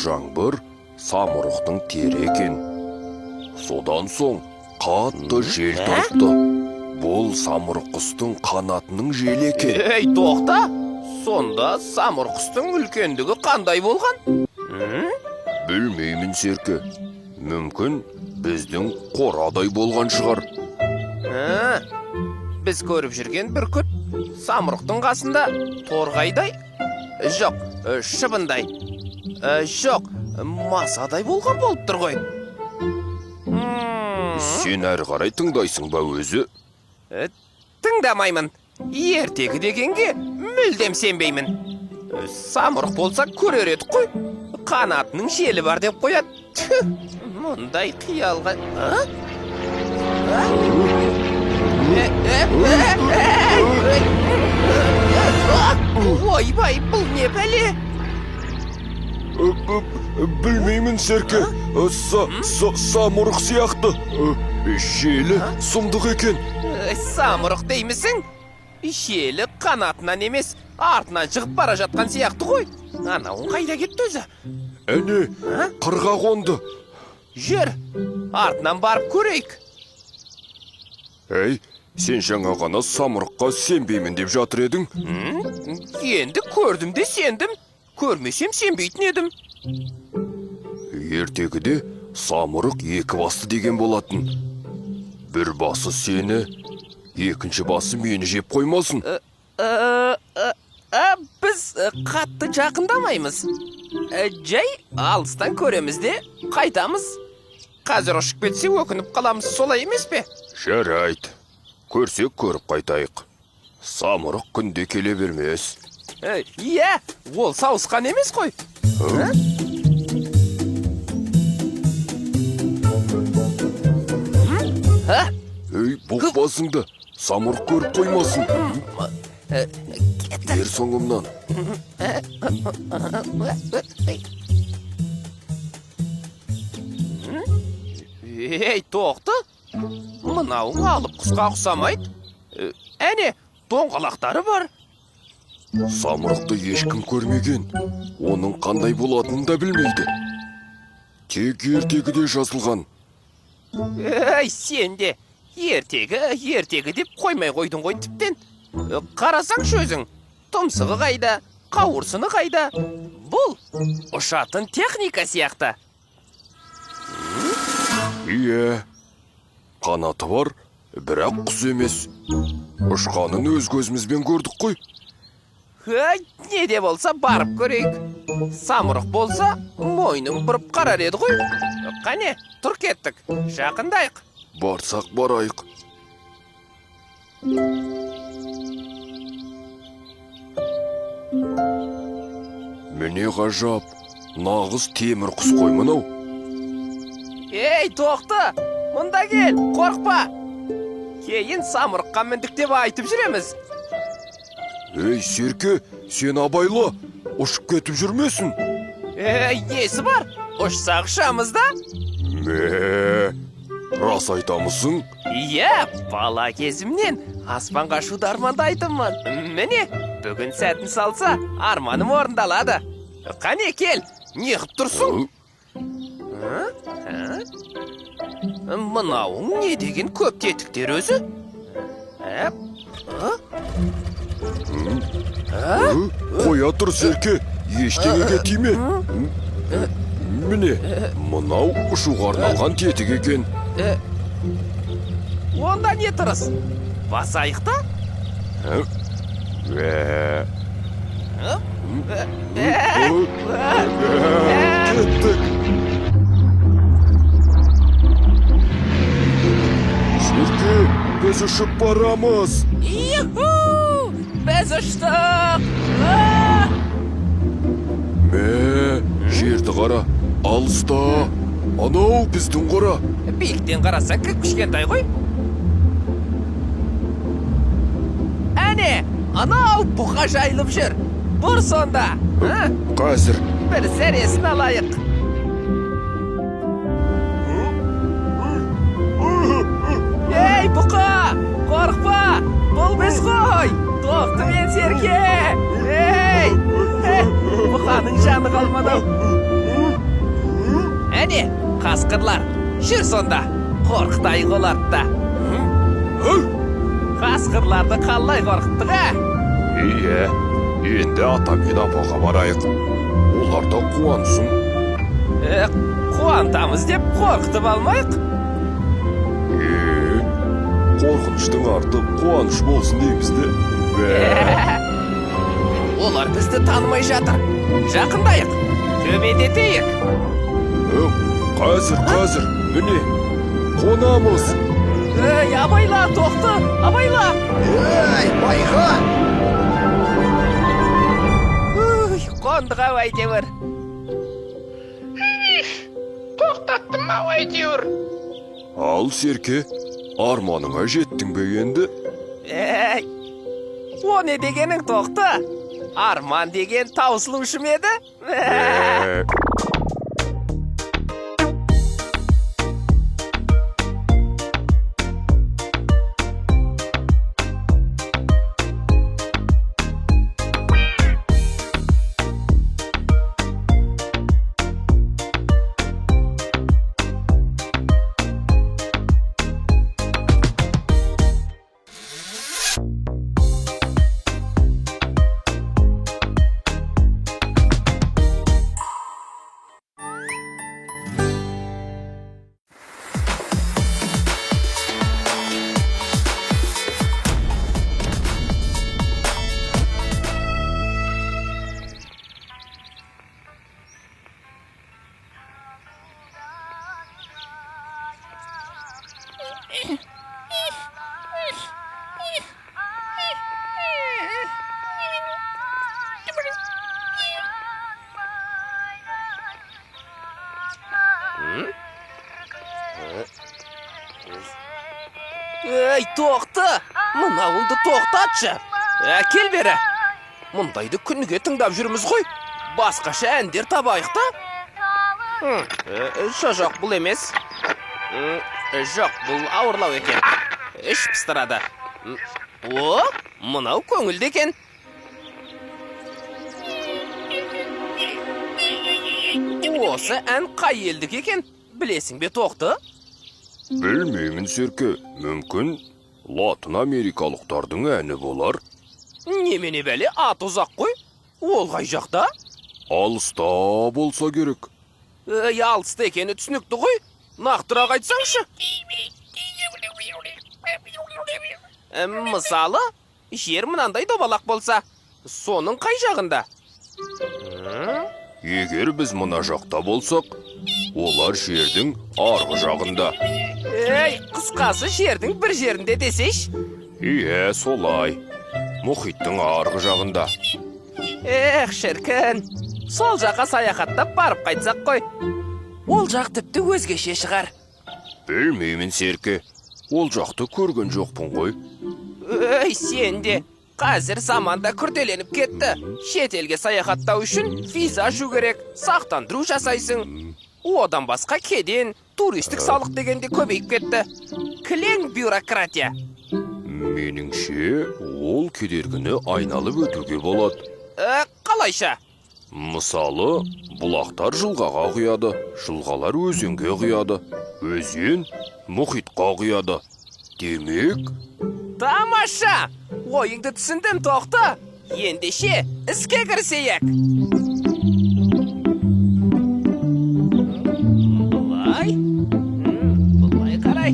жаңбыр самұрықтың тері екен. Содан соң қатты жел тұрды. Бұл самұрық құстың қанатының желі екен. Ей, тоқта! Сонда самұрық құстың үлкендігі қандай болған? Білмеймін, Серке. Мүмкін біздің қорадай болған шығар. Біз көріп жүрген бүркіт самұрықтың қасында торғайдай, жоқ, шыбындай, жоқ, масадай болған болып тұр ғой. Сен әрі қарай тыңдайсың ба өзі? Тыңдамаймын. Ертегі дегенге мүлдем сенбеймін. Самұрық болса көрер едік қой. Қанатының желі бар деп қояды. Мұндай қиялға... Ойбай, бұл не бәле? Білмеймін, Серке. Самұрық сияқты. Желі сұмдық екен. Самұрық деймісің? Желі қанатынан емес, артынан шығып бара жатқан сияқты ғой. Анауың қайда кетті өзі? Әне, қырға қонды. Жүр, артынан барып көрейік. Әй, сен жаңа ғана самұрыққа сенбеймін деп жатыр едің? Енді көрдім де сендім. Көрмесем сенбейтін едім. Ертегіде самұрық екі басты деген болатын. Бір басы сені, екінші басы мені жеп қоймасын. Біз қатты жақындамаймыз. Жай алыстан көреміз де қайтамыз. Қазір ұшып кетсе өкініп қаламыз, солай емес пе? Жарайды. Көрсек көріп қайтайық. Самұрық күнде келе бермес. Иә, ол сауысқан емес қой. Ей, бұқ басыңды. Самұрық көріп қоймасын. Ер соңымнан. Ей, тоқты. Мынауың алып құсқа ұқсамайды. Әне, доңғалақтары бар. Самұрықты ешкім көрмеген. Оның қандай болатынын да білмейді. Тек ертегіде жазылған. Ей, сен де ертегі деп қоймай қойдың ғой тіптен. Қарасаңшы өзің, тұмсығы қайда, қауырсыны қайда. Бұл ұшатын техника сияқты. Иә, қанаты бар, бірақ құс емес. Ұшқанын өз көзімізбен көрдік қой. Не де болса барып көрейік. Самұрық болса, мойның бұрып қарар еді ғой. Қане, тұр кеттік, жақындайық. Барсақ барайық. Міне ғажап, нағыз темір құс қой мынау. Ей, тоқты, мұнда кел, қорқпа. Кейін самұрыққа міндік деп айтып жүреміз. Ей, Серке, сен абайла, ұшып кетіп жүрмесін. Несі бар? Ұшсақ ұшамыз да? Рас айтамысың? Иә, бала кезімнен аспанға ұшуды армандайтынмын. Міне, бүгін сәтін салса, арманым орындалады. Қане, кел, неғып тұрсың? Мынауың не деген көп тетіктер өзі? Қоя тұр, Серке, ештеңеге тиме. Міне, мынау ұшуға арналған тетік екен. Онда не тұрыс? Басайық та? Кеттік. Серке, біз ұшып барамыз. Юху! Біз ұштық! Жерді қара, алыста. Анау біздің қора. Биіктен қарасаң кішкентай ғой. Әне, анау бұқа жайылып жүр. Бұр сонда. Қазір. Бір сәресін алайық. Ей, бұқа! Қорқпа! Бұл біз ғой! Тоқты мен Серке! Ей! Haның жаны қалмады. Әне, қасқырлар, жүр сонда. Қорқытайық оларды. Қасқырларды қалай қорқыттық, Ие, енді ата мен апаға барайық. Олар да қуансын. Қуантамыз деп қорқытып алмайық. Қорқыныштың арты қуаныш болсын дейміз де. Олар бізді танымай жатыр. Жақындайық, төмендетейік. Қазір, міне, қонамыз. Абайла, тоқты, абайла. байға! Қондық ау әйтеуір. Тоқтаттым ау әйтеуір. Ал Серке, арманыңа жеттің бе енді? О не дегенің тоқты? Арман деген таусылушы ма еді? Ей, тоқты! Мынауыңды тоқтатшы! Кел бері! Мұндайды күніге тыңдап жүрміз ғой. Басқаша әндер табайық та? Жоқ, бұл емес. Жоқ, бұл ауырлау екен. Іш пыстырады. О, мынау көңілді екен. Осы ән қай елдік екен? Білесің бе, тоқты? Білмеймін, Серке. Мүмкін Латын Америкалықтардың әні болар. Немене бәле, ат ұзақ қой. Ол қай жақта? Алыста болса керек. Алыста екені түсінікті ғой. Нақтырақ айтсаңшы. Мысалы, жер мынандай добалақ болса, соның қай жағында? Егер біз мұна жақта болсақ, олар жердің арғы жағында. Қысқасы жердің бір жерінде десейш? Ие, солай. Мұхиттың арғы жағында. Шіркін, сол жаққа саяхаттап барып қайтсақ қой. Ол жақ тіпті өзгеше шығар. Білмеймін, Серке. Ол жақты көрген жоқпын ғой. Сен де. Қазір заманда күрделеніп кетті. Шетелге саяхаттау үшін виза ашу керек, сақтандыру жасайсың. Одан басқа кеден, туристік салық дегенде көбейіп кетті. Кілең бюрократия. Меніңше, ол кедергіні айналып өтуге болады. Қалайша? Мысалы, бұлақтар жылғаға құяды, жылғалар өзенге құяды, өзен мұхитқа құяды. Демек... Тамаша! Ойыңды түсіндім, тоқты. Ендеше, іске кірісейік. Бұлай қарай.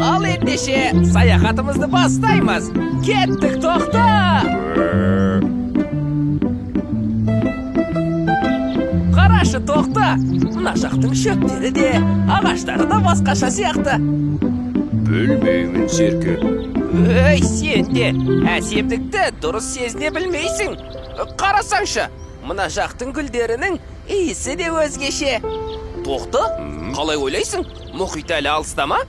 Ал ендеше, саяхатымызды бастаймыз. Кеттік, тоқты! Қарашы, тоқты! Мына жақтың шөптері де, ағаштары да басқаша сияқты. Білмеймін, Серке. Сен де әсемдікті дұрыс сезіне білмейсің. Қарасаңшы, мына жақтың гүлдерінің иісі де өзгеше. Тоқты, қалай ойлайсың? Мұхит әлі алыста ма?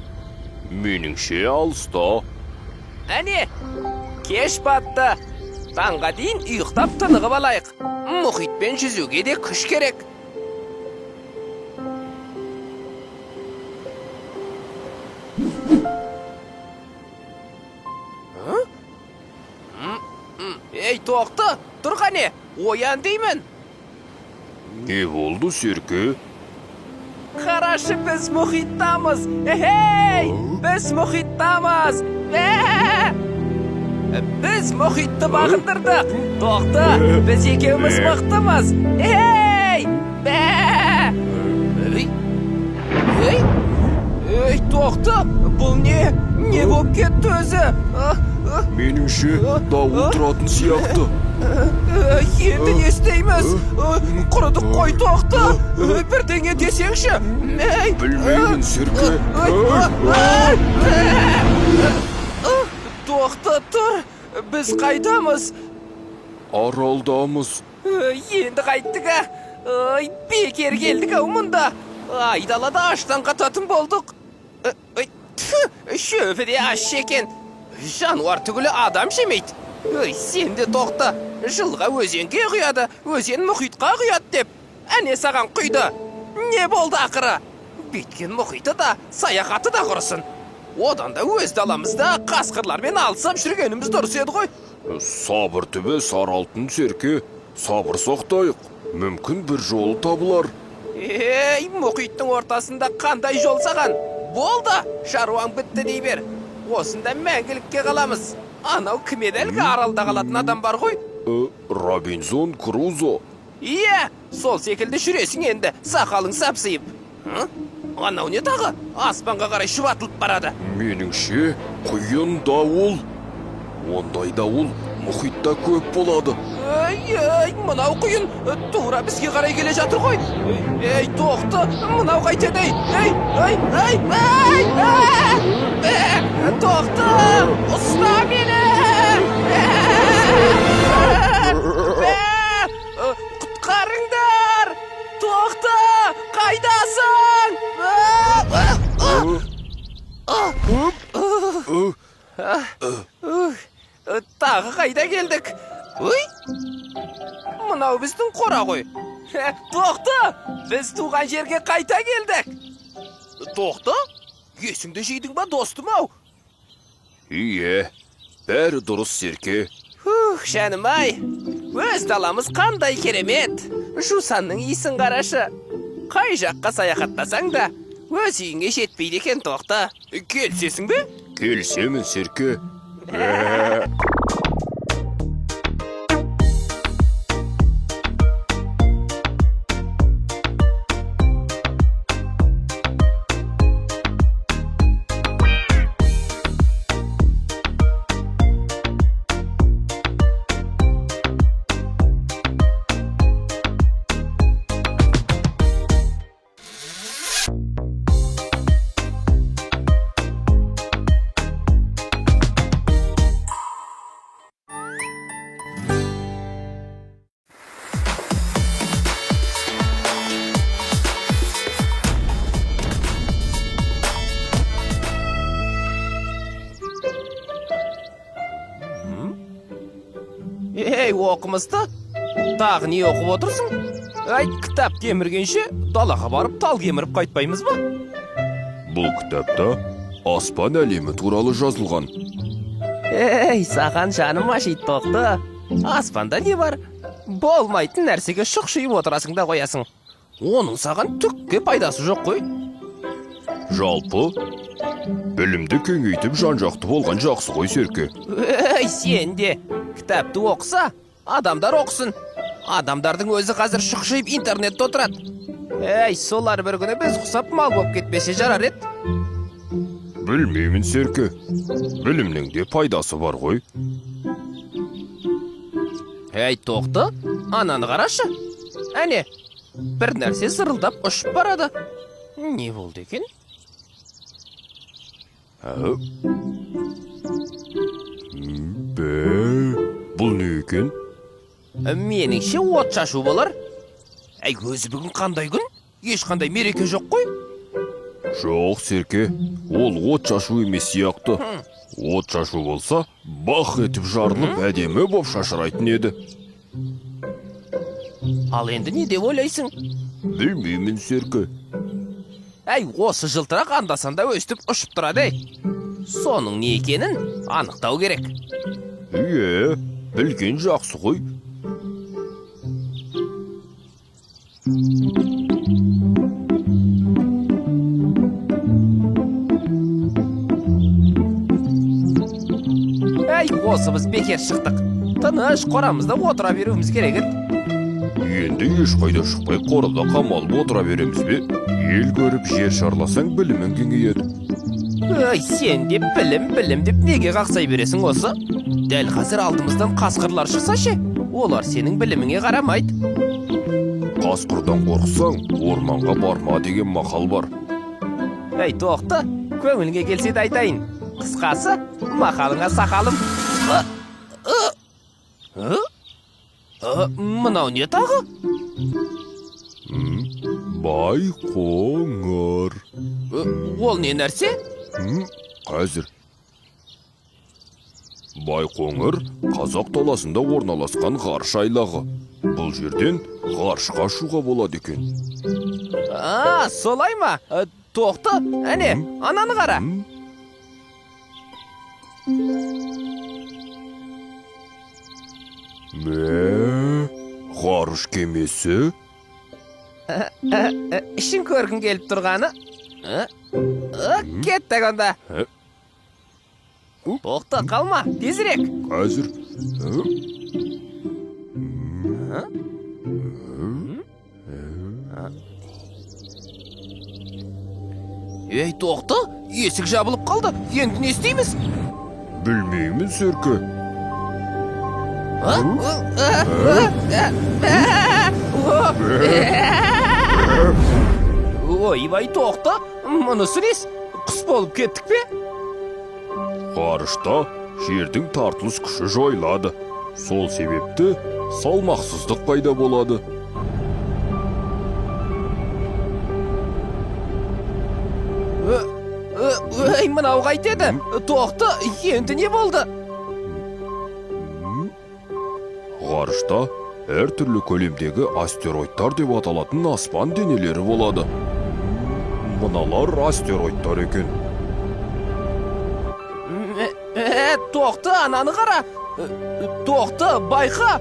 Меніңше алыста. Әне, кеш батты. Таңға дейін ұйықтап тынығып алайық. Мұхитпен жүзуге де күш керек. тоқта, тұр қане, оян деймін. Не болды, Серке? Қарашы, біз мұхиттамыз. Эй, біз мұхиттамыз. Біз мұхитты бағындырдық. Тоқта, біз екеуміз мықтымыз. Эй, ей, тоқта, бұл не болып кетті өзі? Меніңше дауыл тұратын сияқты. Енді не істейміз? Құрыдық қой, тоқта. Бірдеңе десеңші. Білмеймін, Серке. Тоқта, тұр. Біз қайдамыз? Аралдамыз. Енді қайттық, бекер келдік ау мұнда. Айдалада аштан қататын болдық. Шөбі де аш екен. Жануар түгілі адам жемейді. Сен де тоқта. Жылға өзенге құяды, өзен мұхитқа құяды деп. Әне саған құйды. Не болды ақыры? Беткен мұхиты да, саяхаты да құрысын. Одан да өз даламызда қасқырлармен алысып жүргеніміз дұрыс еді ғой. Сабыр түбі сары алтын, Серке. Сабыр сақтайық. Мүмкін бір жолы табылар. Ей, мұхиттың ортасында қандай жол саған? Болды, шаруаң бітті дей бер. Осында мәңгілікке қаламыз. Анау кім еді әлгі аралда қалатын адам бар ғой? Робинзон Крузо. Иә, сол секілді жүресің енді, сақалың сапсиып. Анау не тағы? Аспанға қарай шұбатылып барады. Меніңше құйын дауыл. Ондай дауыл мұхитта көп болады. Ей, мынау құйын тура бізге қарай келе жатыр ғой. Ей, тоқты, мынау қайтеді. Тоқты, ұста мені. Құтқарыңдар. Тоқты, қайдасың? Тағы қайда келдік? Мынау біздің қора ғой. Тоқты, біз туған жерге қайта келдік. Тоқты, есіңді жейдің ба, достым ау? Ие, бәрі дұрыс, Серке. Шәнім-ай, өз даламыз қандай керемет. Жусанның иісін қарашы. Қай жаққа саяхаттасаң да, өз үйіңе жетпейді екен, тоқта. Келсесің бе? Келсемін, Серке. Ей, оқымысты, тағы не оқып отырсың? Кітап кеміргенше далаға барып тал кеміріп қайтпаймыз ба? Бұл кітапта аспан әлемі туралы жазылған. Ей, саған жаным ашиды, тоқты. Аспанда не бар? Болмайтын нәрсеге шұқшиып отырасың да қоясың. Оның саған түкке пайдасы жоқ қой. Жалпы, білімді кеңейтіп жан-жақты болған жақсы ғой, Серке. Ей, сен де кітапты оқыса, адамдар оқысын. Адамдардың өзі қазір шұқшиып интернетте отырады. Ей, солар бір күні біз құсап мал болып кетпесе жарар еді. Білмеймін, Серке. Білімнің де пайдасы бар ғой. Ей, тоқты, ананы қарашы. Әне, бір нәрсе зырылдап ұшып барады. Не болды екен? Бұл не екен? Меніңше от шашу болар. Әй, өзі бүгін қандай күн? Ешқандай мереке жоқ қой. Жоқ, Серке, ол от шашу емес сияқты. От шашу болса, бақ етіп жарылып әдемі боп шашырайтын еді. Ал енді не деп ойлайсың? Білмеймін, Серке. Әй, осы жылтырақ анда-санда өстіп ұшып тұрады. Соның не екенін анықтау керек. Ие, Bilgen жақсы ғой. Ай, осы біз бекер шықтық. Тыныш қорамызда отыра беруіміз керек еді. Енді ешқайда шықпай қорада қамалып отыра береміз бе? Ел көріп жер шарласаң білімің кеңейеді. Ай, сен де білім деп неге қақсай бересің осы? Дәл қазір алдымыздан қасқырлар шықса ше, олар сенің біліміңе қарамайды. Қасқырдан қорқсаң, орманға барма деген мақал бар. Ай, тоқты, көңілге келсе де айтайын. Қысқасы, мақалыңа сақалым. Мынау не тағы? Байқоңыр. Ол не нәрсе? Қазір. Байқоңыр Қазақ даласында орналасқан ғарыш айлағы. Бұл жерден ғарышқа ұшуға болады екен. Солай ма? Тоқты, әне, ананы қара. Ғарыш кемесі? Ішін көргің келіп тұрғаны? Кеттік онда. Тоқты, қалма, тезірек. Қазір. Ей, тоқты, есік жабылып қалды. Енді не істейміз? Білмеймін, Серке. Ойбай, тоқты, мұнысы нес? Құс болып кеттік пе? Ғарышта жердің тартылыс күші жойылады. Сол себепті салмақсыздық пайда болады. Ой, мынау қайтеді? Тоқты, енді не болды? Ғарышта әртүрлі көлемдегі астероидтар деп аталатын аспан денелері болады. Мыналар астероидтар екен. Тоқты, ананы қара. Тоқты, байқа.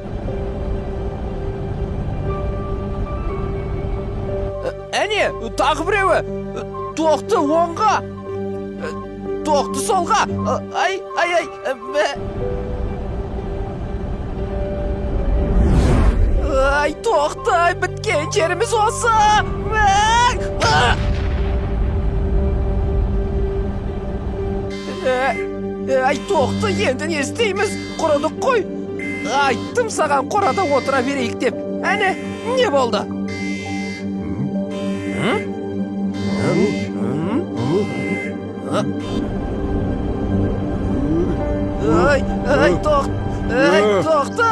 Әне, тағы біреуі. Тоқты, оңға. Тоқты, солға. Ай. Ай, тоқты, біткен жеріміз осы. Ай, тоқты, енді не істейміз? Құрыдық қой. Айттым саған қорада отыра берейік деп. Әне, не болды? Ай, тоқты.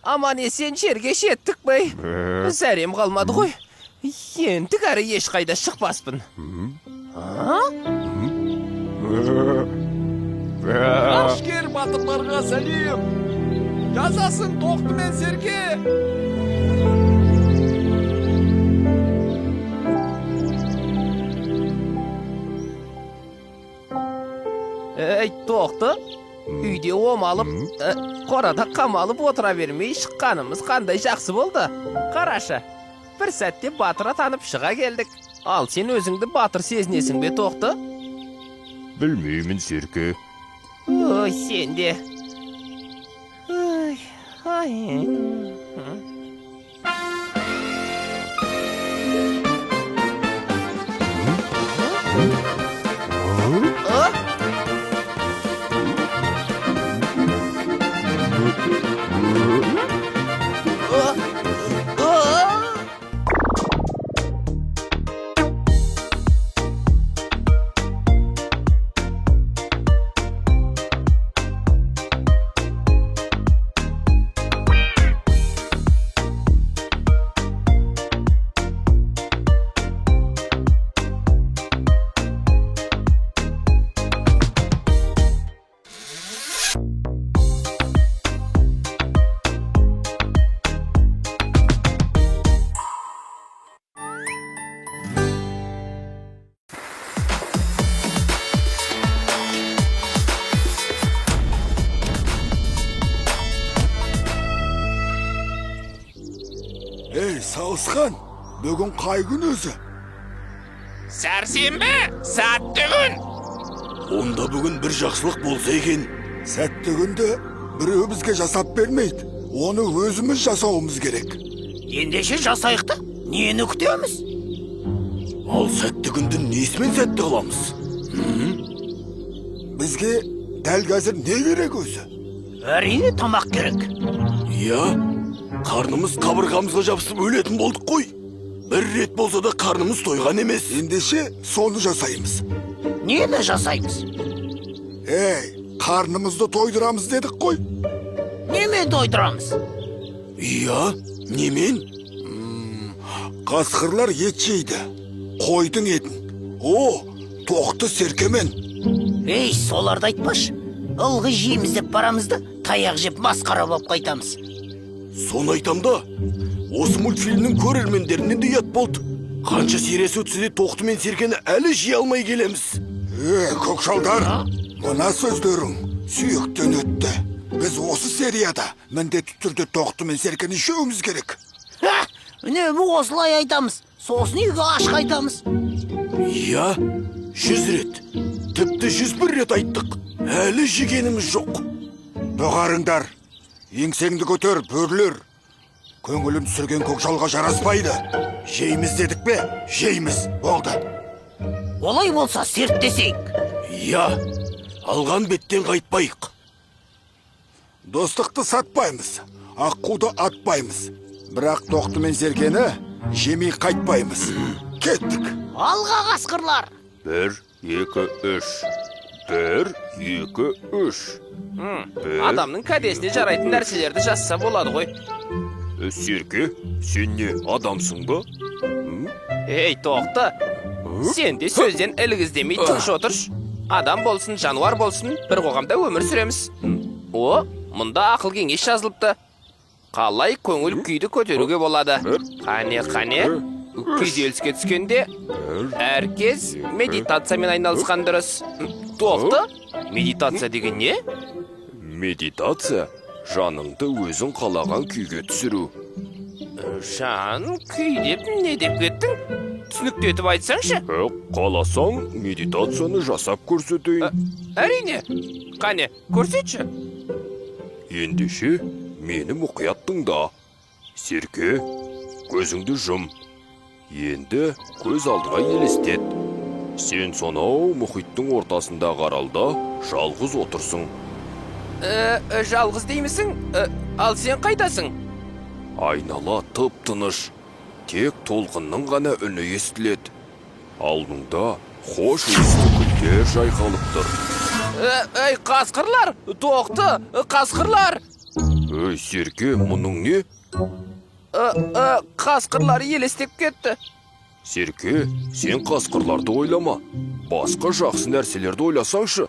Аман есен жерге жеттік бай. Зәрем қалмады ғой. Енді кәрі ешқайда шықпаспын. Ашкер батырларға сәлем. Жазасын тоқты мен Серке. Ей, тоқты, үйде омалып, қорада қамалып отыра бермей шыққанымыз қандай жақсы болды. Қарашы, бір сәтте батыр атанып шыға келдік. Ал сен өзіңді батыр сезінесің бе, тоқты? Білмеймін, Серке. Ой, сен де. Ай. Сауысқан, бүгін қай күн өзі? Сәрсенбі, сәтті күн. Онда бүгін бір жақсылық болса екен. Сәтті күнді біреу бізге жасап бермейді. Оны өзіміз жасауымыз керек. Ендеше жасайықты, нені күтеміз? Ал сәтті күнді несімен сәтті қыламыз? Бізге дәл қазір не керек өзі? Әрине тамақ керек. Иә, қарнымыз қабырғамызға жабысып өлетін болдық қой. Бір рет болса да қарнымыз тойған емес. Ендеше соны жасаймыз. Нені жасаймыз? Қарнымызды тойдырамыз дедік қой. Немен тойдырамыз? Иә, немен? Қасқырлар ет жейді. Қойдың етін. Тоқты серкемен. Соларды айтпаш. Ылғи жейміз деп барамызды, таяқ жеп масқара боп қайтамыз. Соны айтам да, осы мультфильмнің көрермендерінен де ұят болды. Қанша сериясы өтсе де тоқты мен серкені әлі жей алмай келеміз. Көкшалдар, мына сөздерің сүйектен өтті. Біз осы серияда міндетті түрде тоқты мен серкені жеуіміз керек. Үнемі осылай айтамыз, сосын үйге аш қайтамыз. Иә, 100 рет, тіпті 101 рет айттық. Әлі жегеніміз жоқ. Доғарыңдар, еңсеңді көтер, бөрлер. Көңілін түсірген көкшалға жараспайды. Жейміз дедік бе? Жейміз, болды. Олай болса серттесейік. Иә, алған беттен қайтпайық. Достықты сатпаймыз, аққуды атпаймыз. Бірақ тоқты мен серкені жемей қайтпаймыз. Кеттік. Алға қасқырлар. 1, 2, 3. 1, 2, 3. Адамның кәдесіне жарайтын нәрселерді жазса болады ғой. Серке, сен не, адамсың ба? Тоқты. Сен де сөзден ілгіздемей тыныш отырш. Адам болсын, жануар болсын, бір қоғамда өмір сүреміз. Мұнда ақыл кеңес жазылыпты. Қалай көңіл күйді көтеруге болады? Қане, күйзеліске түскенде әркез медитациямен айналысқан дұрыс. Тоқты, медитация деген не? Медитация жаныңды өзің қалаған күйге түсіру. Жан күй деп не деп кеттің? Түсінікті етіп айтсаңшы? Қаласаң, медитацияны жасап көрсетейін. Әрине. Қане, көрсетші. Ендеше, мені мұқият тыңда. Серке, көзіңді жұм. Енді көз алдыға елестет. Сен сонау мұхиттың ортасында қаралда жалғыз отырсың. Жалғыз деймісің? Ал сен қайдасың? Айнала тып-тыныш. Тек толқынның ғана үні естіледі. Алдыңда хош иісті гүлдер жайқалып тұр. Қасқырлар! Тоқты! Қасқырлар! Серке, мұның не? Қасқырлар елестеп кетті. Серке, сен қасқырларды ойлама. Басқа жақсы нәрселерді ойласаңшы.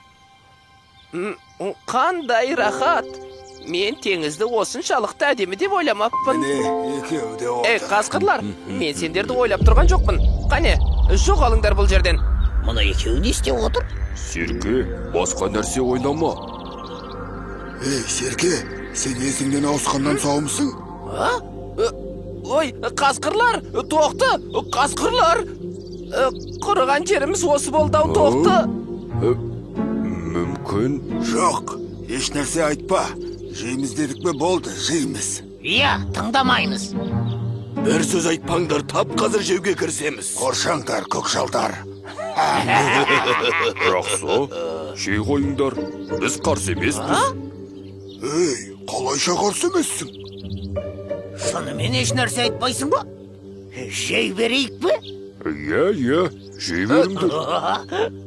Қандай рахат! Мен теңізді осыншалықты әдемі деп ойламаппын. Екеуі де отыр. Қасқырлар, мен сендерді ойлап тұрған жоқпын. Қане, жоғалыңдар бұл жерден. Мұны екеуі не істеп отыр? Серке, басқа нәрсе ойлама. Серке, сен есіңнен ауысқаннан саумысың? Қасқырлар, тоқты, қасқырлар. Құрыған жеріміз осы болды-ау, тоқты. Мүмкін. Жоқ, еш нәрсе айтпа. Жейміз дедік бе болды, жейміз. Иә, тыңдамаймыз. Бір сөз айтпаңдар, тап қазір жеуге кірсеміз. Қоршаңдар, көкшалдар. Жақсы, жей қойыңдар. Біз қарсы емеспіз. Қалайша қарсы емессің? Шынымен еш нәрсе айтпайсың ба? Жей берейік бе? Иә, жей беріңдер.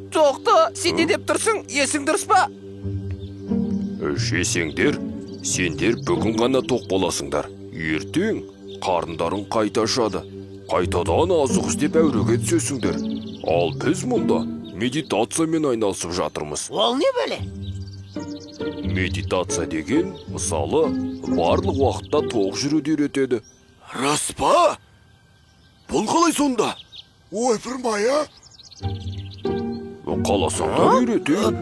Тоқты, сен не деп тұрсың? Есің дұрыс па? Жесеңдер, сендер бүгін ғана тоқ боласыңдар. Ертең қарындарың қайта ашады. Қайтадан азық іздеп әуреге түсесіңдер. Ал біз мұнда медитациямен айналысып жатырмыз. Ол не бәле? Медитация деген, мысалы, барлық уақытта тоқ жүруді үйретеді. Рас па? Бұл қалай сонда? Ойпырмай, Қаласаңдар үйретейін.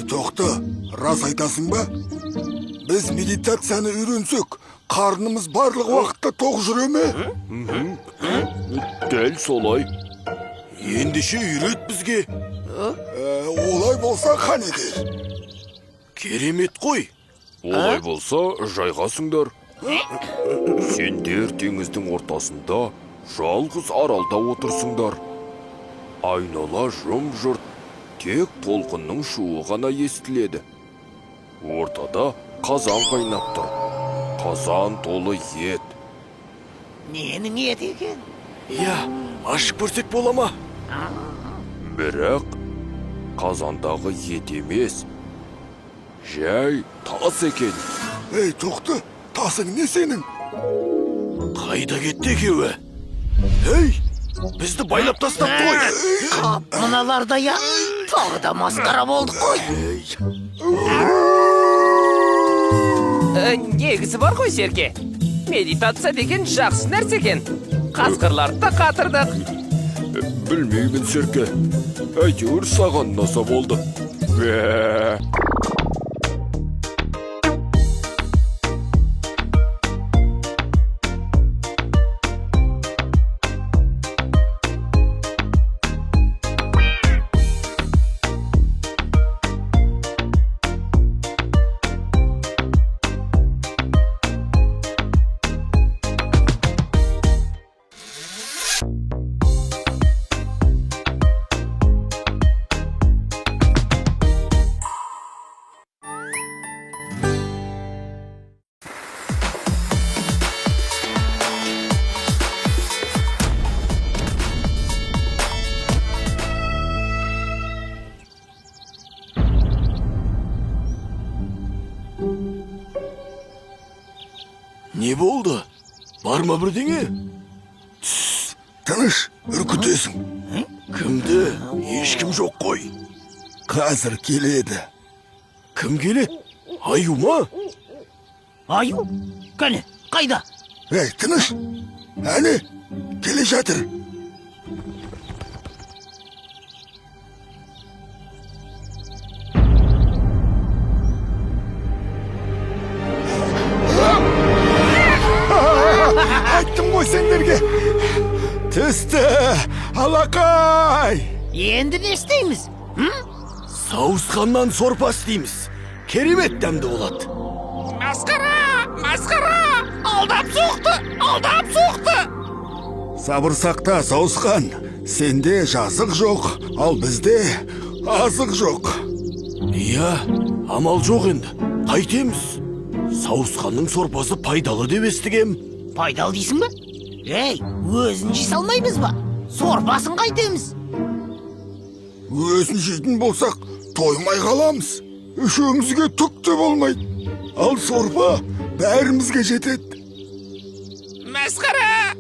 Тоқты, рас айтасың ба? Біз медитацияны үйренсек, Қарнымыз барлық уақытта тоқ жүре ме? Дәл солай. Ендеше үйрет бізге. Олай болса қанекер. Керемет қой. Олай болса жайғасыңдар. Сендер теңіздің ортасында жалғыз аралда отырсыңдар. Айнала жым-жұрт, тек толқынның шуы ғана естіледі. Ортада қазан қайнап тұр. Қазан толы ет. Ненің еті екен? Иә, ашып көрсек бола ма? Бірақ қазандағы ет емес, жай тас екен. Ей, тоқты, тасың не сенің? Қайда кетті екеуі? Ей, бізді байлап тастап қой. Қап, мыналарда я, тағы да масқара болдық қой. Негізі бар ғой, Серке. Медитация деген жақсы нәрсе екен. Қасқырларды да қатырдық. Білмеймін, Серке. Әйтеуір саған наса болды. Не болды? Бар ма бірдеңе? Тыныш, үркітесің. Кімді? Ешкім жоқ қой. Қазір келеді. Кім келеді? Аю ма? Аю? Кәне, қайда? Ей, тыныш. Әне, келе жатыр. Айттым ғой сендерге. Түсті, алақай. Енді не істейміз? Сауысқаннан сорпа істейміз. Керемет дәмді болады. Масқара! Алдап соқты! Сабыр сақта, сауысқан. Сенде жазық жоқ, ал бізде азық жоқ. Иә, амал жоқ енді. Қайтеміз? Сауысқанның сорпасы пайдалы деп естігем. Пайдалы дейсің бе? Ей, өзін жей салмаймыз ба? Сорпасын қайтеміз. Өзін жейтін болсақ, тоймай қаламыз. Үшеумізге түк те болмайды. Ал сорпа бәрімізге жетеді. Масқара!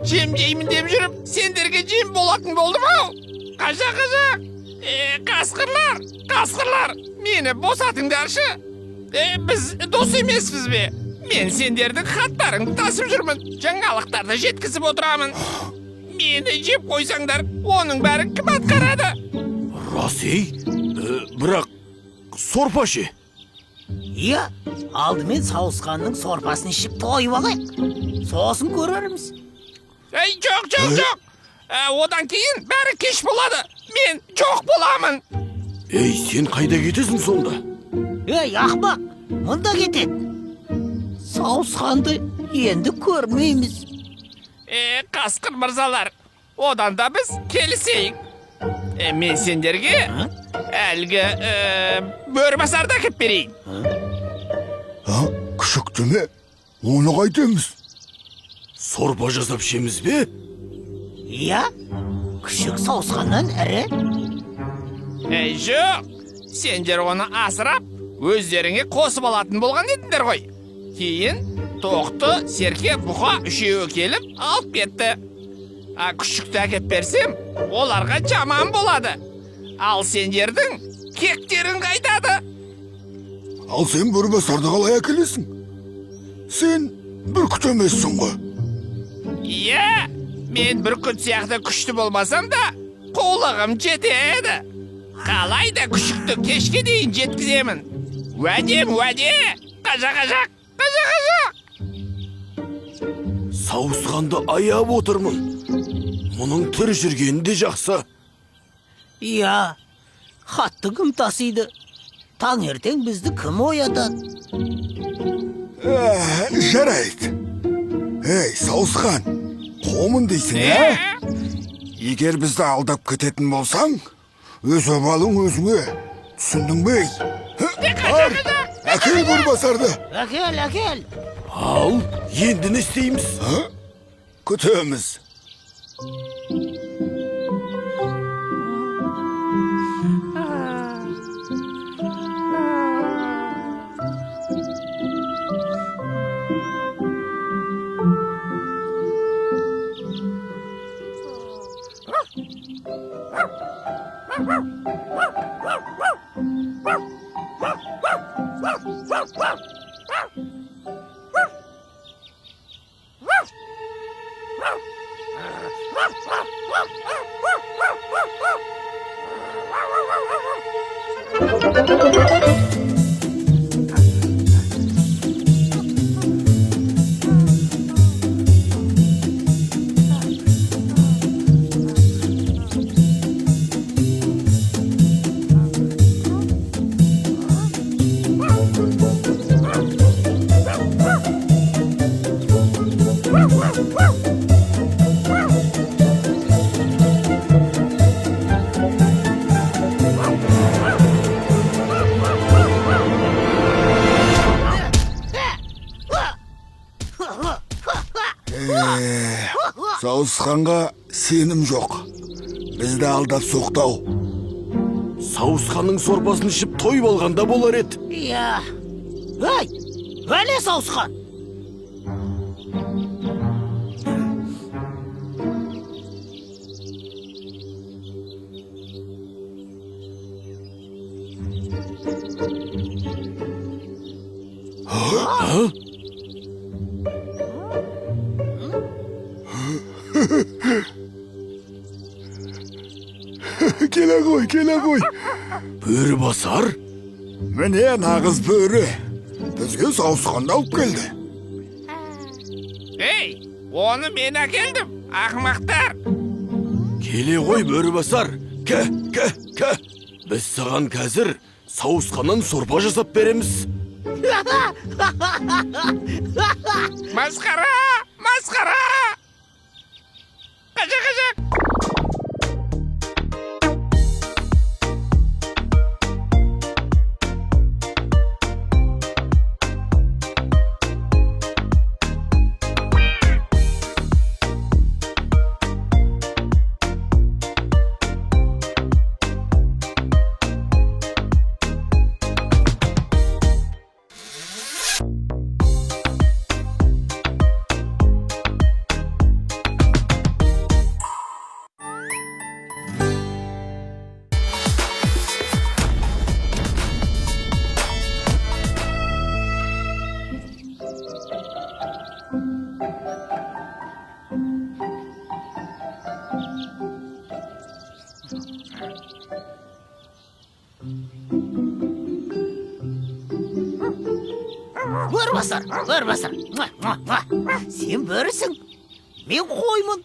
Жем жеймін деп жүріп, сендерге жем болатын болдым ау. Қажақ! Қасқырлар! Мені босатыңдаршы. Біз дос емеспіз бе? Мен сендердің хаттарыңды тасып жүрмін. Жаңалықтарды жеткізіп отырамын. Мені жеп қойсаңдар, оның бәрі кім атқарады? Рас ей, бірақ сорпа ше? Иә, алдымен сауысқанның сорпасын ішіп тойып алайық. Сосын көрерміз. Жоқ. Одан кейін бәрі кеш болады. Мен жоқ боламын. Ей, сен қайда кетесің сонда? Ей, ақмақ, мұнда кетеді. Сауысқанды енді көрмейміз. Қасқыр мырзалар, одан да біз келісейік. Мен сендерге әлгі бөрібасарды әкеп берейін. Күшікті ме? Оны қайтеміз? Сорпа жасап ішеміз бе? Иә, күшік сауысқаннан ірі. Жоқ, сендер оны асырап, өздеріңе қосып алатын болған едіңдер ғой. Кейін Тоқты, Серке, Бұқа үшеуі келіп алып кетті. Күшікті әкеп берсем, оларға жаман болады. Ал сендердің кектерін қайтады. Ал сен бөрібасарды қалай әкелесің? Сен бүркіт емессің ғой. Иә, мен бүркіт сияқты күшті болмасам да, қулығым жетеді. Қалайда күшікті кешке дейін жеткіземін. Уәдем, қажақ. сауысқанды аяп отырмын. Мұның тірі жүргені де жақсы. Иә, хатты кім тасиды? Таңертең бізді кім оятады? Жарайды. Ей, сауысқан, қомын дейсің, Егер бізді алдап кететін болсаң, өз обалың өзіңе. Түсіндің бе? Бар, әкел Бөрібасарды. Әкел. Ал, енді не істейміз? Күтеміз. Сауысқанға сенім жоқ. Бізді алдап соқтау. Сауысқанның сорпасын ішіп тойып алғанда болар еді. Иә. Ей, әле сауысқан. Келе ғой. Бөрібасар? Міне нағыз бөрі. Бізге сауысқанды алып келді. Ей, оны мен әкелдім, ақымақтар. Келе ғой Бөрібасар. Кә. Біз саған қазір сауысқаннан сорпа жасап береміз. Масқара! Қажақ! Бөрібасар. Сен бөрісің, мен қоймын.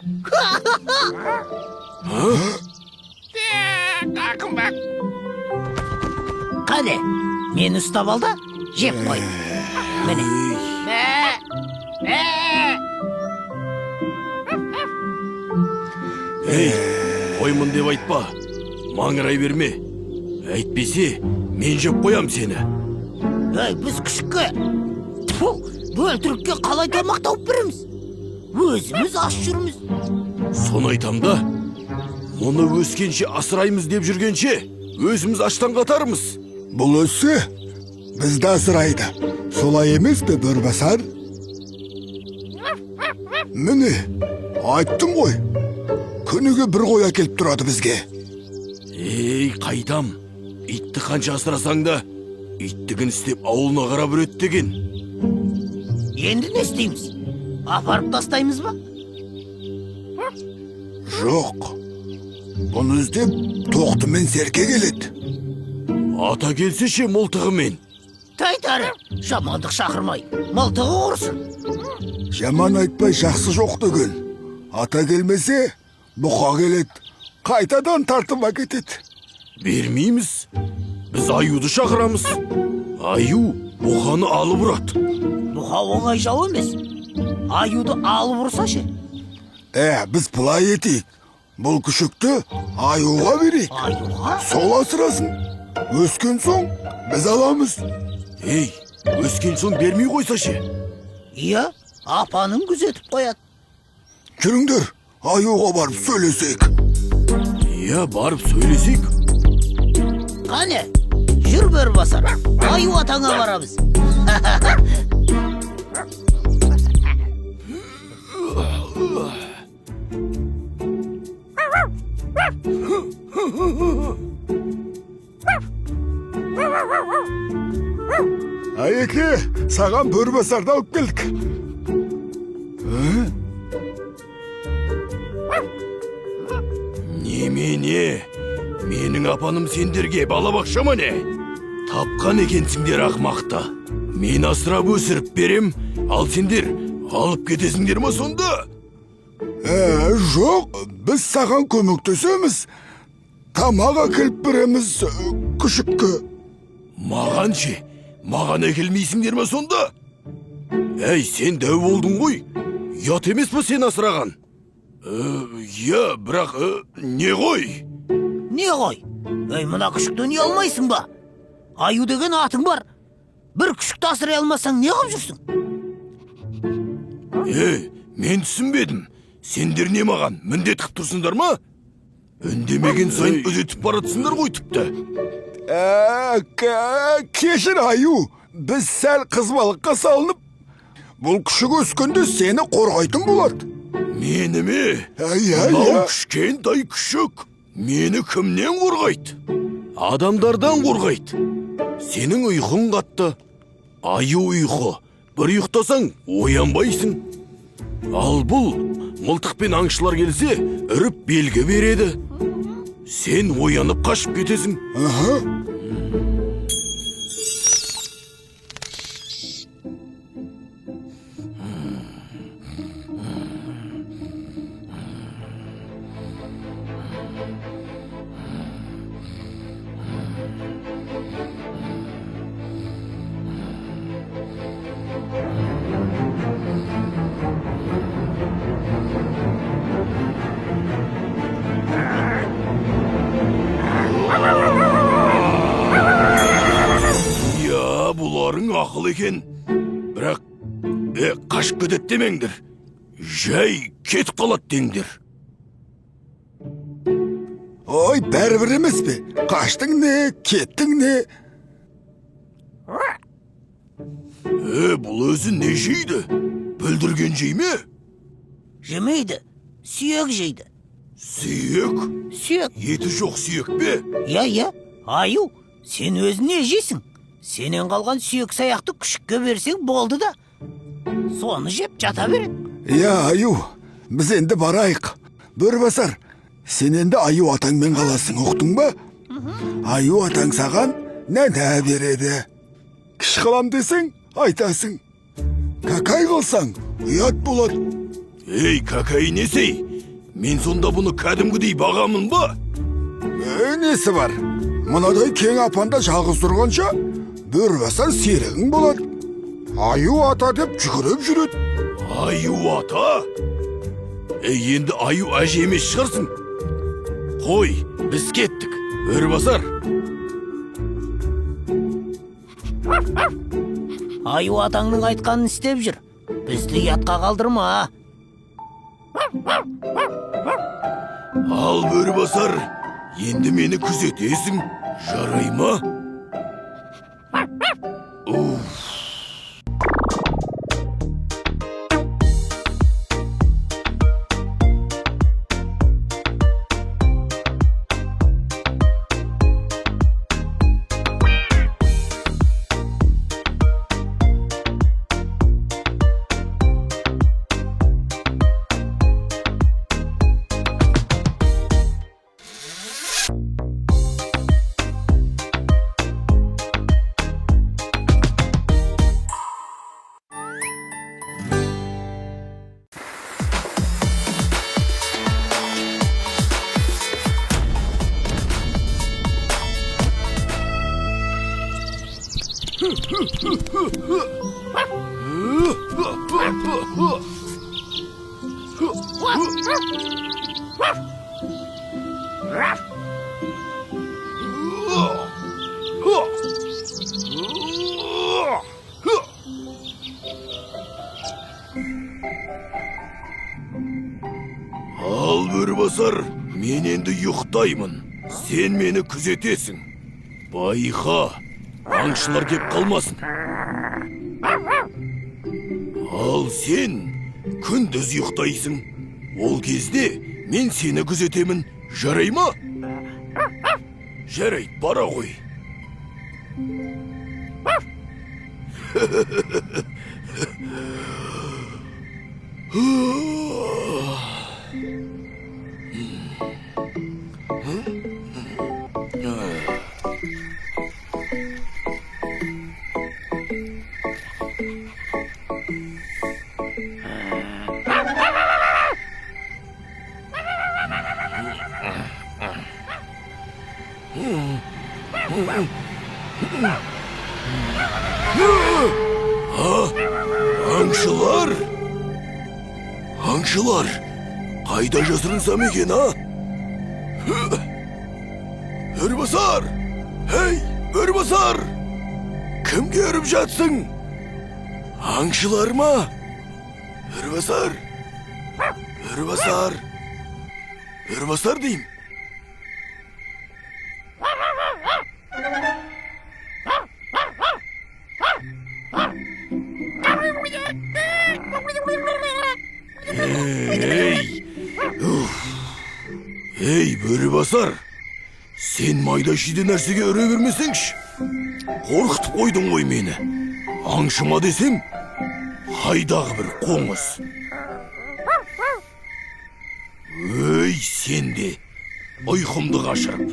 Ақымақ. Қане, мен ұстап алда, жеп қой. Міне. Ей, қоймын деп айтпа. Маңырай берме. Әйтпесе, мен жеп қоям сені. Ей, біз күшікке. Бөлтірікке қалай тамақ тауып береміз? Өзіміз аш жүрміз. Соны айтам да, мұны өскенше асыраймыз деп жүргенше, өзіміз аштан қатармыз. Бұл өссе, бізді асырайды. Солай емес пе, Бөрібасар? Міне, айттым ғой. Күніге бір қой әкеліп тұрады бізге. Ей, қайдам. Итті қанша асырасаң да, иттігін істеп ауылына қарап өрет деген. Енді не істейміз? Апарып тастаймыз ба? Жоқ. Бұны іздеп тоқты мен серке келеді. Ата келсе ше мылтығымен. тіпті айтары. Жамандық шақырмай, мылтығы құрсын. Жаман айтпай жақсы жоқ деген. Ата келмесе, бұқа келеді. Қайтадан тартып әкетеді. Бермейміз. Біз аюды шақырамыз. Аю бұқаны алып ұрады. Бұқа оңай жау емес. Аюды алып ұрсашы. Біз бұлай етейік. Бұл күшікті аюға берейік. Аюға? Сол асырасын. Өскен соң біз аламыз. Ей, өскен соң бермей қойсашы. Иә, апаның күзетіп қояды. Жүріңдер, аюға барып сөйлесейік. Иә, барып сөйлесейік. Қане, жүр Бөрібасар. Аю атаңа барамыз. Айеке, саған Бөрібасарды алып келдік. Немене? Менің апаным сендерге балабақша ма не? Тапқан екенсіңдер ақмақты. Мен асырап өсіріп берем, ал сендер алып кетесіңдер ма сонда? Жоқ, біз саған көмектесеміз. Тамақ әкеліп береміз күшікке. Маған ше, маған әкелмейсіңдер ма сонда? Әй, сен дәу болдың ғой. Ят емес па сен асыраған? Иә, бірақ не ғой? Не ғой? Мына күшікті не алмайсың ба? Аю деген атың бар. Бір күшікті асырай алмасаң не қып жүрсің? Мен түсінбедім. Сендер не маған міндет қып тұрсыңдар ма? Үндемеген сайын үдетіп баратсыңдар ғой тіпті. Кешір аю, біз сәл қызбалыққа салынып, бұл күшік өскенде сені қорғайтын болады. Мені ме? Иә. Мынау кішкентай күшік. Мені кімнен қорғайды? Адамдардан қорғайды. Сенің ұйқың қатты. Аю ұйқы. Бір ұйықтасаң, оянбайсың. Ал бұл мылтықпен аңшылар келсе, үріп белгі береді. Сен оянып қашып кетесің. Бұларың ақыл екен. Бірақ, қашып кетет демеңдір. Жай кетіп қалат деңдер. Ой, бәрібір емес пе? Қаштың не, кеттің не? Бұл өзі не жейді? Бүлдірген жей ме? Жемейді, сүйек жейді. Сүйек? Сүйек. Еті жоқ сүйек бе? Иә, аю, сен өзін не жейсің? Сенен қалған сүйек саяқты күшікке берсең болды да. Соны жеп жата береді. Иә, аю, біз енді барайық. Бөрібасар, сен енді аю атаңмен қаласың, ұқтың ба? Аю атаң саған нәнә береді. Кіш қылам десең, айтасың. Какай қылсаң, ұят болады. Ей, какай несей? Мен сонда бұны кәдімгідей бағамын ба? Несі бар? Мұнадай кең апанда жалғыз тұрғанша, Бөрібасар серігің болады. Аю ата деп жүгіріп жүреді. Аю ата? Енді аю әже емес шығарсың. Қой, біз кеттік. Бөрібасар. Аю атаңның айтқанын істеп жүр. Бізді ятқа қалдырма. Ал Бөрібасар, енді мені күзетесің, жарай ма? Ал Бөрібасар, мен енді ұйықтаймын. Сен мені күзетесің. Байқа, аңшылар кеп қалмасын. Ал сен күндіз ұйықтайсың. Ол кезде мен сені күзетемін. Жарай ма? Жарайды, бара ғой. Аңшылар? Аңшылар, қайда жасырынсам екен, а? Бөрібасар! Хей, Бөрібасар! Кімге үріп жатсың? Аңшылар ма? Бөрібасар! Бөрібасар! Бөрібасар дейм. Ей, Бөрібасар, сен майда шиде нәрсеге үре бермесеңші. Қорқытып қойдың ғой мені. Аңшыма десем, қайдағы бір қоңыз. Өй, сен де, ұйқымды қашырып.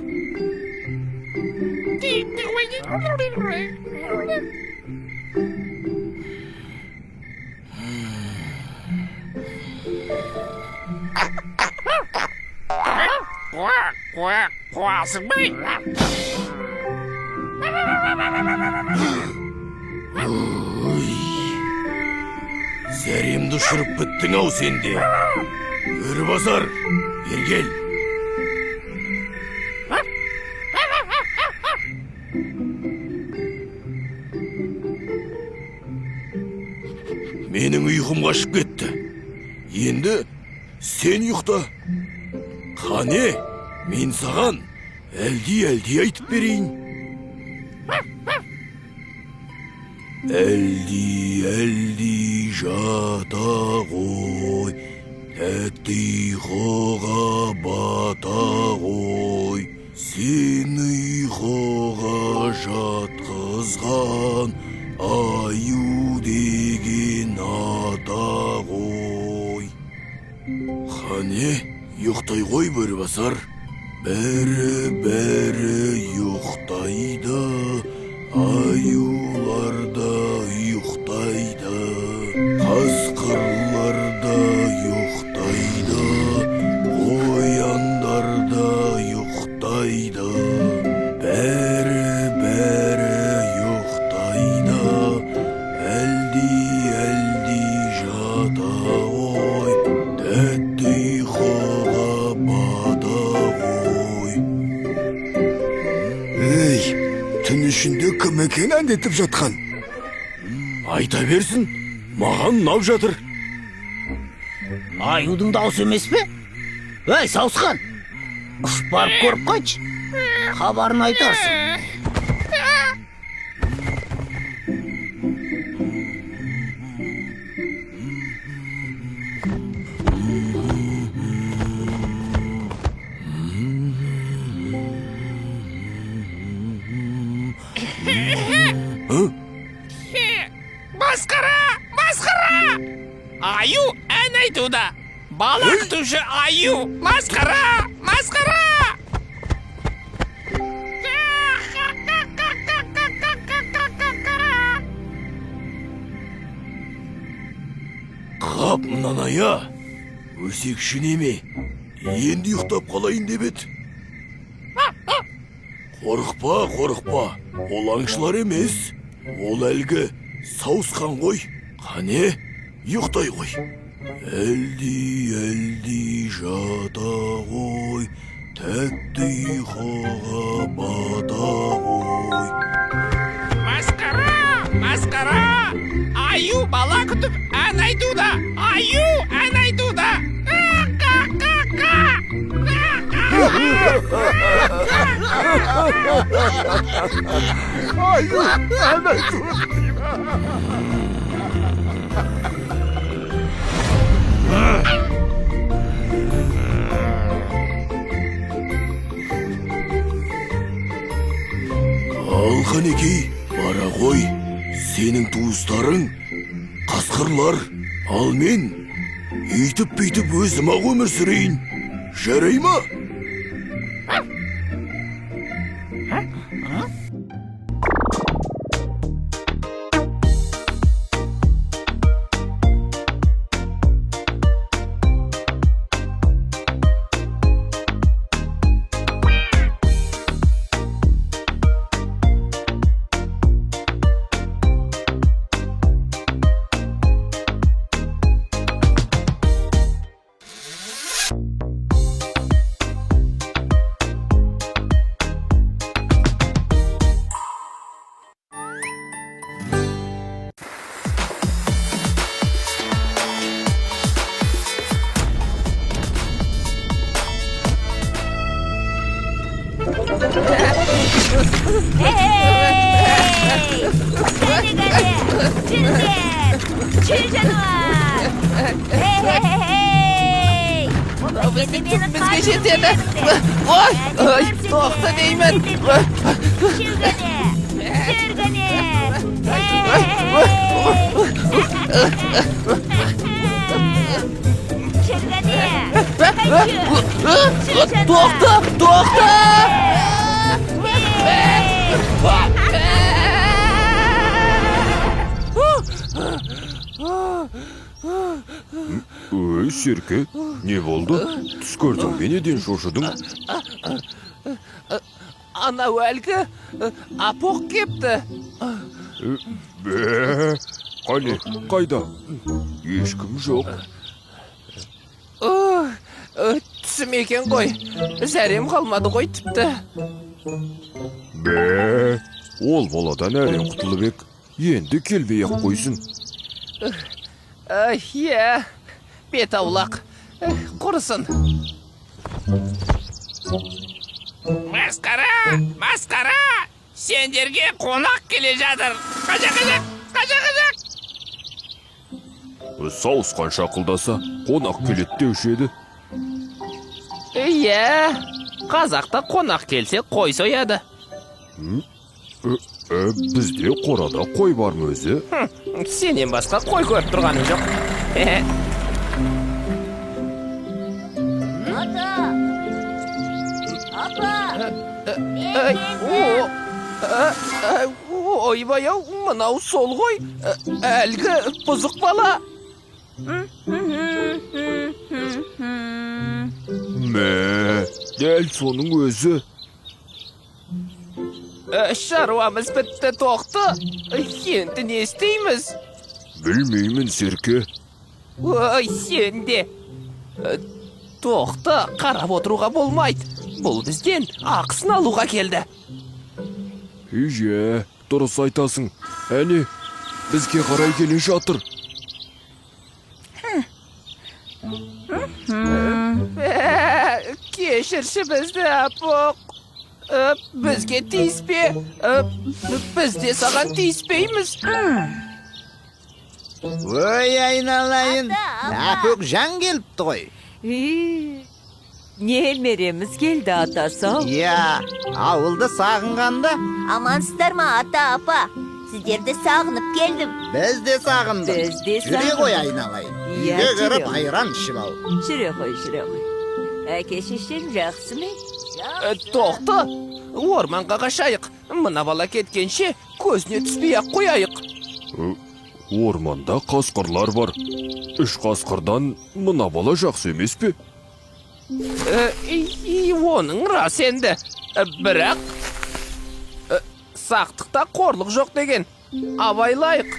Қуасың бай? Зәремді ұшырып біттің ау сенде. Бөрібасар, бер кел. Менің ұйқым қашып кетті. Енді сен ұйықта. Қане, мен саған әлди айтып берейін. Әлди жата ғой, тәтті ұйқыға бата ғой. Сен ұйқыға жатқызған аю деген ата ғой. Қане, ұйықтай ғой Бөрібасар. Бәрі ұйықтайды, аюлар да ұйықтайды, қасқырлар да ұйықтайды, қояндар да ұйықтайды. Бәрі ұйықтайды, әлди жата ғой, тәтті ұйқыға бата ғой. Ей, түн ішінде кім екен әндетіп жатқан? Айта берсін, маған ұнап жатыр. Аюдың даусы емес пе? Ей, сауысқан! Ұшып барып көріп қайтшы. Хабарын айтарсың. Масқара! Аю ән айтуда. Бала күтуші аю. Масқара! Қап мынанaya, өсекші неме, енді ұйықтап қалайын деп еді. Қорықпа, ол аңшылар емес. Ол әлгі сауысқан ғой. Қане, ұйықтай ғой. Әлди жата ғой, тәтті ұйқыға бата ғой. Масқара! Аю бала күтіп ән айтуда! Аю ән айтуда! Ал Қанекей, бара ғой. Сенің туыстарың қасқырлар. Ал мен үйтіп-бүйтіп өзім-ақ өмір сүрейін. Жарай ма? Bizga жетеді. Ой, тоқта деймін. Тоқта! Ой, Серке, не болды? Түс көрдің бе, неден шошыдың? Анау әлгі апоқ кепті. Бе, қане, қайда? Ешкім жоқ. Түсім екен ғой. Зәрем қалмады ғой тіпті. Бе, ол баладан әрен құтылып ек. Енді келбей-ақ қойсын. Иә, бет аулақ. Құрысын. Масқара! Сендерге қонақ келе жатыр. Қажақ! Сауысқан шақылдаса, қонақ келет деуші еді. Иә, қазақта қонақ келсе қой сояды. Бізде қорада қой бар ма өзі? Сенен басқа қой көріп тұрғаным жоқ. Ойбай-ау, мынау сол ғой. Әлгі бұзық бала. Мә, дәл соның өзі. Шаруамыз бітті, тоқты. Енді не істейміз? Білмеймін, Серке. Ой, сенде. Тоқты, қарап отыруға болмайды. Бұл бізден ақысын алуға келді. Ие, дұрыс айтасың. Әне, бізге қарай келе жатыр. Кешірші бізді, апоқ. Бізге тиіспе. Біз де саған тиіспейміз. Ой, айналайын. Апөк жан келіпті ғой. Немереміз келді атасы. Иә, ауылды сағынғанда Амансыздар ма ата апа? Сіздерді сағынып келдім. біз де сағындық. Біз де Жүре сағындық. ғой айналайын. Иә, Үйге жүре. кіріп айран ішіп ал. Жүре ғой. Әке шешең жақсы ма? Тоқты, орманға қашайық. Мына бала кеткенше көзіне түспей-ақ қояйық. Орманда қасқырлар бар. Үш қасқырдан мына бала жақсы емес пе? Оның рас енді. Бірақ сақтықта қорлық жоқ деген. абайлайық.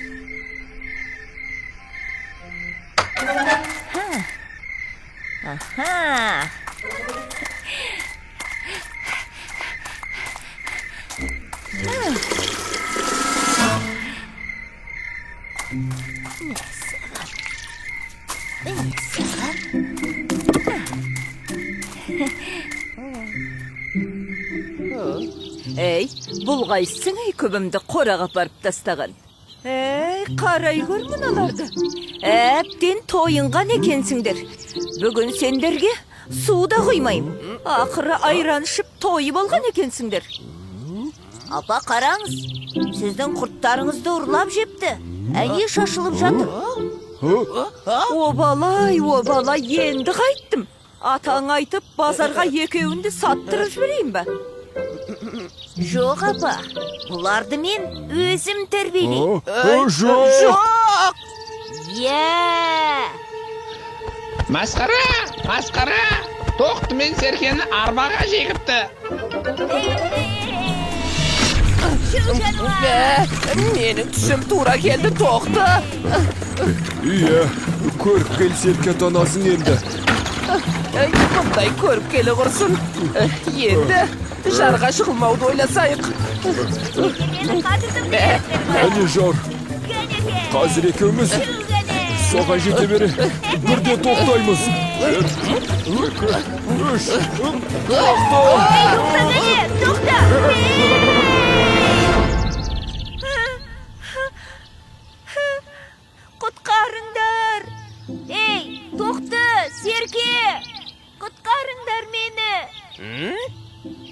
Ха. Ей, бұл қайсың көбімді қораға апарып тастаған. Ей, қарай көр мыналарды. Әбден тойынған екенсіңдер. Бүгін сендерге су да құймайым. Ақыры айран ішіп тойып алған екенсіңдер. Апа қараңыз, сіздің құрттарыңызды ұрлап жепті. Әне шашылып жатыр. Обалай, енді қайттым. Атаң айтып, базарға екеуінді саттырып жіберейін ба? Жоқ апа, бұларды мен өзім тәрбиелеймін. Жоқ! Е! Масқара! Тоқты мен Серкені арбаға жегіпті. Менің түсім тура келді, тоқты. Иә, көріп кел Серке танасың енді. Бұндай көріп келі құрсын. Енді жарға шығылмауды ойласайық. Әне жар, қазір екеуміз соған жете бере бірде тоқтаймыз. 1, 2, 3, тоқта! Құтқарыңдар! Ей, тоқты, Серке! Құтқарыңдар мені!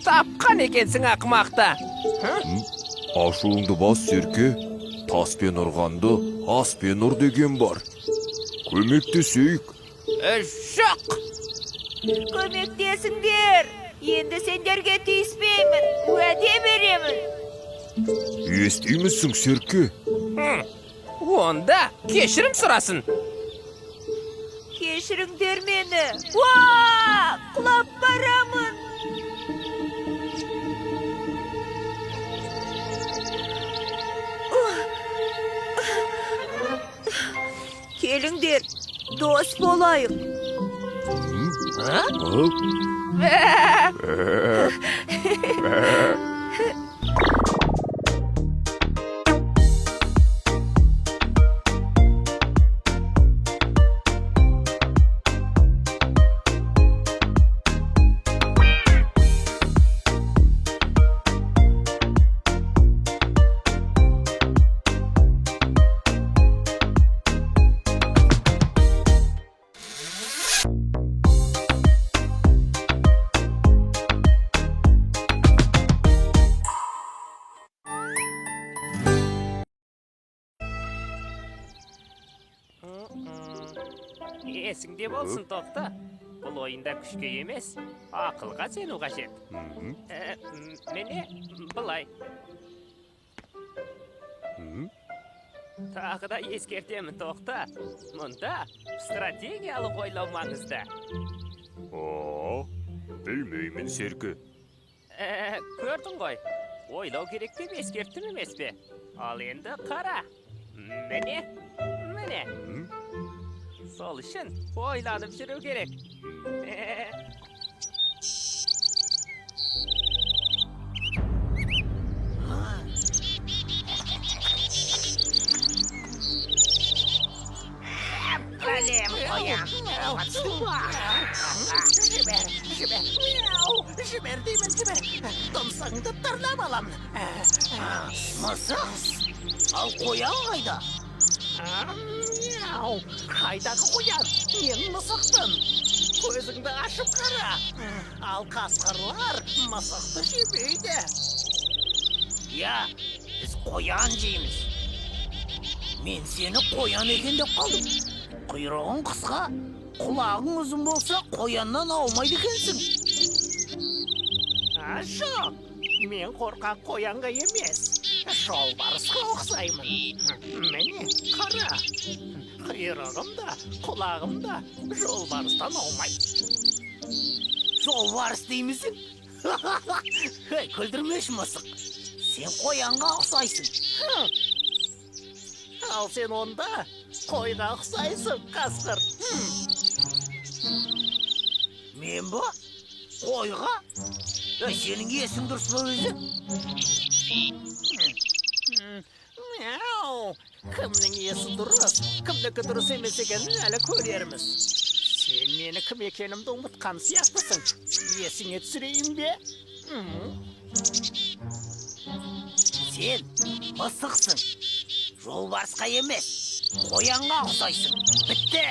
Тапқан екенсің ақымақты. Ашуыңды бас, Серке. Таспен ұрғанды аспен ұр деген бар. Көмектесейік. Жоқ! Көмектесіңдер! Енді сендерге тиіспеймін, уәде беремін. Естимісің, Серке? Онда кешірім сұрасын. Кешіріңдер мені. Уа! Құлап барамын. Келіңдер, дос болайық. Есіңде болсын, тоқты. Бұл ойында күшке емес, ақылға сену қажет. Міне, бұлай. Тағы да ескертемін, тоқты. Мұнда стратегиялық ойлау маңызды. Білмеймін, Серке. Көрдің ғой, ойлау керек деп ескерттім емес пе? Ал енді қара. Міне. Сол үшін ойланып жүру керек. Kalem koyam. Жібер деймін, жібер. Тұмсыңды тырнап алам. Мысық, ал қоян қайда? Қайдағы қоян? Мен мысықпын. Көзіңді ашып қара. Ал қасқырлар мысықты жемейді. Я, біз қоян жейміз. Мен сені қоян екен деп қалдым. Құйрығың қысқа, құлағың ұзын болса, қояннан аумайды екенсің. Жоқ, мен қорқақ қоянға емес, жолбарысқа ұқсаймын. Міне, қара. Құйрығым да, құлағым да жолбарыстан аумайды. Жолбарыс деймісің? Күлдірмеш мысық. Сен қоянға ұқсайсың. Ал сен онда қойға ұқсайсың, қасқыр. Мен ба? Қойға? Сенің есің дұрыс па өзі? Мяу! Кімнің есі дұрыс, кімдікі дұрыс емес екенін әлі көрерміз. Сен мені кім екенімді ұмытқан сияқтысың. Есіңе түсірейін бе? Сен мысықсың. Жолбарысқа емес, қоянға ұқсайсың. Бітті!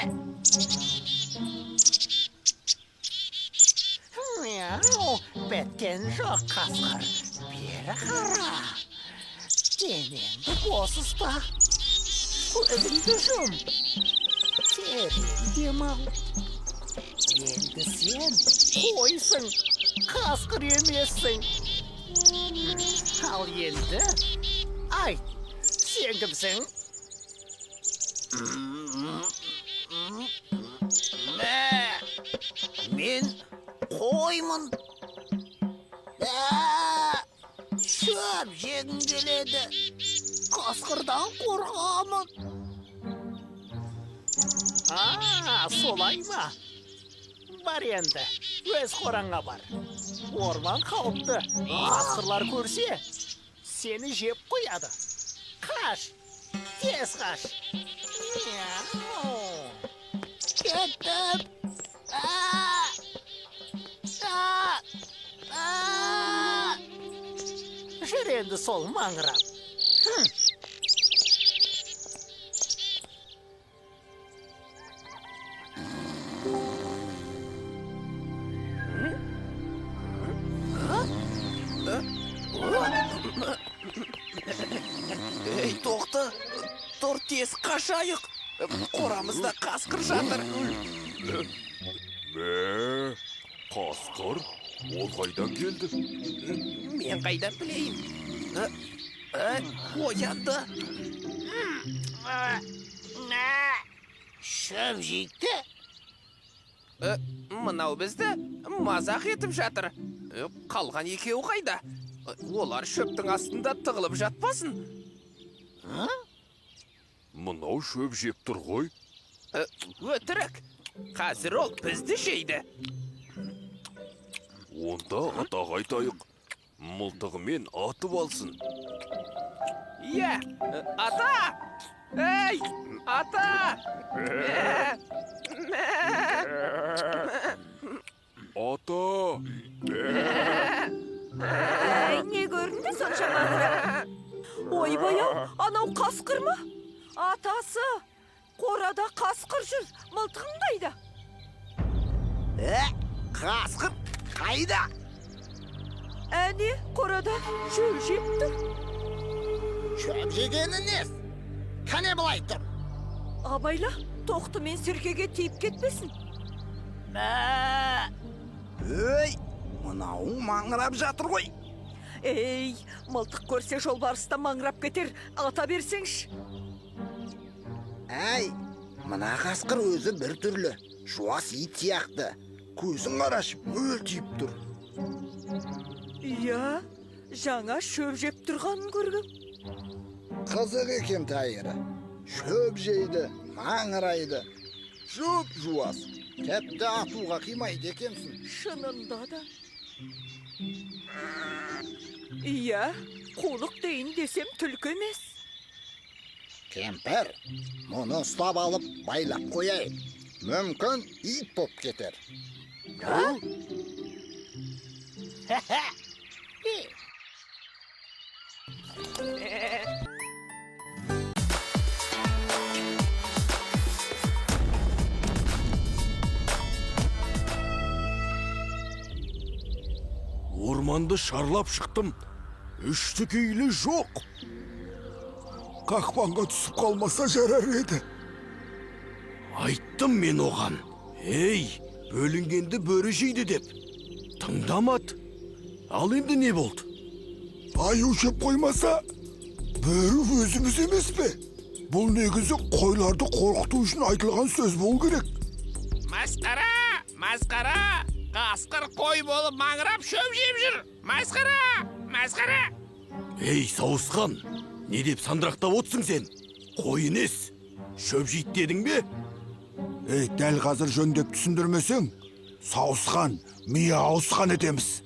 Мяу! Біткен жоқ, қасқыр. Бері қара. Денеңді бос ұста. Көзіңді жұм. Терең демал. Енді сен қойсың, қасқыр емессің. Ал енді айт, сен кімсің? Мен қоймын. Шөп жегім келеді. Қасқырдан қорқамын. Солай ма? Бар енді, өз қораңа бар. Орман қауіпті. Қасқырлар көрсе, сені жеп қояды. Қаш, тез қаш. Кеттім. Жүр енді сол маңырап. Ей, тоқта, тұр тез қашайық. Қорамызда қасқыр жатыр. Мә, қасқыр? Ол қайдан келді? Мен қайдан білейін? Оянды. Шөп жейді. Мынау бізді мазақ етіп жатыр. Қалған екеуі қайда? Олар шөптің астында тығылып жатпасын. Мынау шөп жеп тұр ғой. Өтірік. Қазір ол бізді жейді. Онда атаға айтайық. Мылтығымен атып алсын. Иә, ата! Ей, ата! Ата! Не көрінді сонша маңырап? Ойбай-ау, анау қасқыр ма? Атасы, қорада қасқыр жүр, мылтығың қайда? Қасқыр қайда? Әне, қорада шөп жеп тұр. Шөп жегені нес? Кәне былай тұр. Абайла, тоқты мен серкеге тиіп кетпесін. Ей, мынауың маңырап жатыр ғой. Ей, мылтық көрсе жолбарыста маңырап кетер, ата берсеңші. Әй, мына қасқыр өзі бір түрлі. Жуас ит сияқты. Көзін қараш, мөлтиіп тұр. Иә, жаңа шөп жеп тұрғанын көргім. Қызық екен тайыры. Шөп жейді, маңырайды. Шөп жуас. Тәпті атуға қимайды екенсің. Шынында да. Иә, қулық дейін десем түлкі емес. Кемпір, мұны ұстап алып байлап қояйық. Мүмкін ит боп кетер. Орманды шарлап шықтым. Үшті кейлі жоқ. Қақпанға түсіп қалмаса жарар еді. Айттым мен оған. Ей, бөлінгенді бөрі жейді деп. Тыңдамады. Ал енді не болды? Аю жеп қоймаса, бөрі өзіміз емес пе? Бұл негізі қойларды қорқыту үшін айтылған сөз бол керек. Масқара! Масқара! Қасқыр қой болып маңырап шөп жеп жүр! Масқара! Масқара! Ей, сауысқан, не деп сандырақтап отсың сен? Қойынес, шөп жейт дедің бе? Ей, дәл қазір жөндеп түсіндірмесең, сауысқан, мия ауысқан етеміз.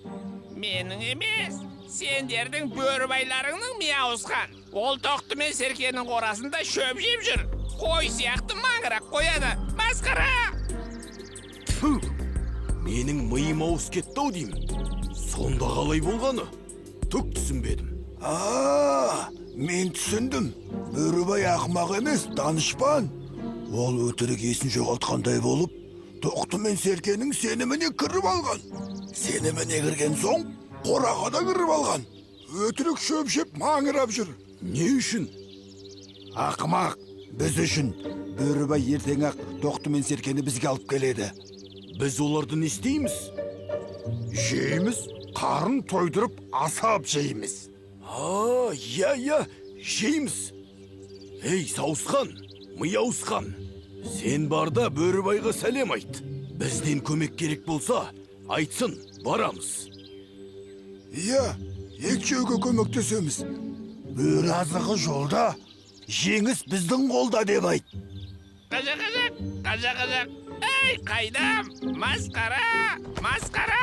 Менің емес, сендердің бөрібайларыңның мия ауысқан. Ол тоқты мен серкенің қорасында шөп жеп жүр. Қой сияқты маңырақ қояды. Масқара! Фу! Менің миым ауыс кетті-ау деймін. Сонда қалай болғаны? Түк түсінбедім. Мен түсіндім. Бөрібай ақымақ емес, данышпан. Ол өтірік есін жоғалтқандай болып, тоқты мен серкенің сеніміне кіріп алған. Сеніміне кірген соң, қораға да кіріп алған. Өтірік шөп жеп маңырап жүр. Не үшін? Ақымақ, біз үшін. Бөрібай ертең ақ тоқты мен серкені бізге алып келеді. Біз оларды не істейміз? Жейміз, қарын тойдырып асап жейміз. Иә, жейміз. Ей, сауысқан, мия ауысқан. Сен барда Бөрібайға сәлем айт. Бізден көмек керек болса, айтсын, барамыз. Иә, екеуге көмектесеміз. Бөрі азығы жолда, жеңіс біздің қолда деп айт. Қажақ. Ей, қайдам! Масқара! Масқара!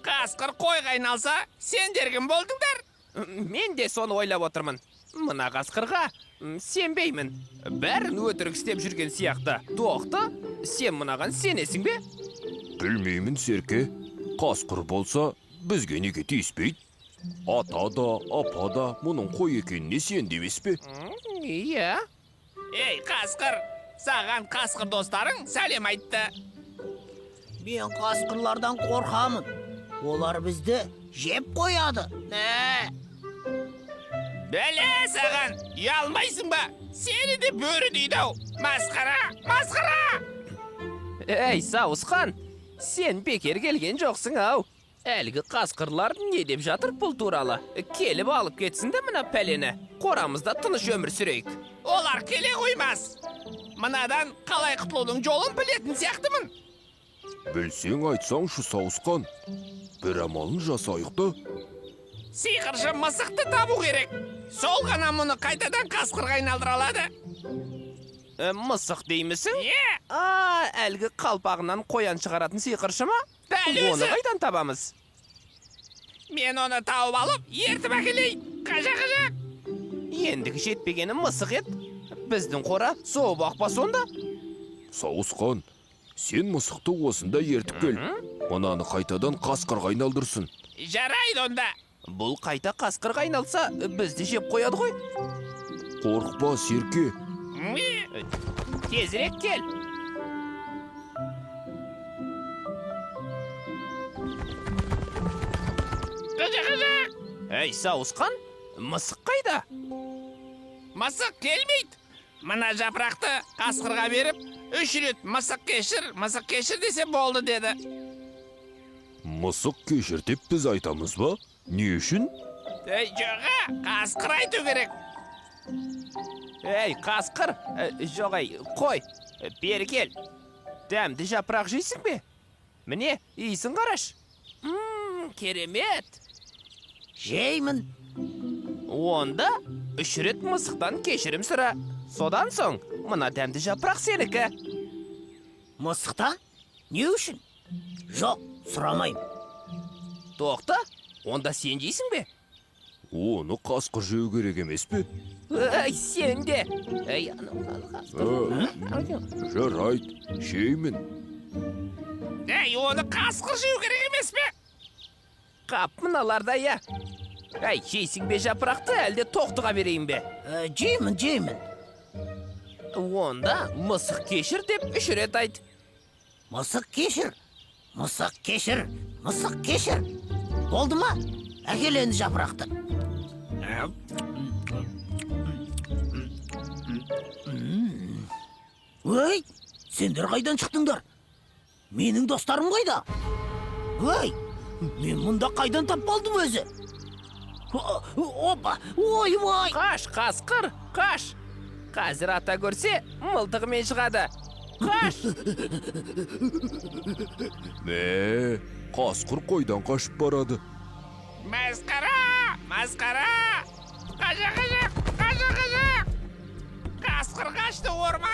Қасқыр қойға айналса, сендер кім болдыңдар? Мен де соны ойлап отырмын. Мына қасқырға сенбеймін. Бәрін өтірік істеп жүрген сияқты. Тоқты, сен мынаған сенесің бе? Білмеймін, серке. Қасқыр болса, бізге неге тиіспейді? Ата да, апа да мұның қой екеніне сен демес пе? Иә. Ей, қасқыр! Саған қасқыр достарың сәлем айтты. Мен қасқырлардан қорқамын. Олар бізді жеп қояды. Бәле саған, ұялмайсың ба? Сені де бөрі дейді-ау. Масқара! Ей, сауысқан, сен бекер келген жоқсың ау. Әлгі қасқырлар не деп жатыр бұл туралы? Келіп алып кетсін де мына пәлені. Қорамызда тыныш өмір сүрейік. Олар келе қоймас. Мынадан қалай құтылудың жолын білетін сияқтымын. Білсең айтсаңшы, сауысқан. Бір амалын жасайық та. Сиқыршы мысықты табу керек. Сол ғана мұны қайтадан қасқырға айналдыра алады. Мысық деймісің? Е! Әлгі қалпағынан қоян шығаратын сиқыршы ма? Дәл өзі. Оны қайдан табамыз? Мен оны тауып алып, ертіп әкелейін. Қажақ. Ендігі жетпегені мысық ет. Біздің қора соғып ақпа сонда. Сауысқан, сен мысықты осында ертіп кел. Мынаны қайтадан қасқырға айналдырсын. Жарайды онда. Бұл қайта қасқырға айналса, бізді жеп қояды ғой. Қорықпа, серке. Тезірек кел. Қажақ. Әй, сауысқан, мысық қайда? Мысық келмейді. Мына жапырақты қасқырға беріп, 3 рет мысық кешір десе болды деді. Мысық кешір деп біз айтамыз ба? Не үшін? Ей, жоға, қасқыр айту керек. Ей, қасқыр, жоғай, қой, бері кел. Дәмді жапырақ жейсің бе? Міне, иісін қараш. Керемет. Жеймін. Онда 3 рет мысықтан кешірім сұра. Содан соң, мына дәмді жапырақ сенікі. Мысықтан? Не үшін? Жоқ, сұрамайым. Тоқта, онда сен жейсің бе? Оны қасқыр жеу керек емес пе? Ай, сен де. Ай, Жарайды, жеймін. Ей, оны қасқыр жеу керек емес пе? Қап мыналарда, я. Ай, жейсің бе жапырақты, әлде тоқтыға берейін бе? Жеймін. Онда мысық кешір деп 3 рет айт. Мысық кешір. Болды ма? Әкел енді жапырақты. Өй, сендер қайдан шықтыңдар? Менің достарым қайда? Өй, мен мұнда қайдан тап болдым өзі? Опа, ой. Қаш, қасқыр, қаш. Қазір ата көрсе, мылтығымен шығады. Koş. Ne? Qasqır qoydan qaşıp baradı. Maskara. Maskara. Kaçak. Kaçak. Kaçak. Kaskır kaçtı orman.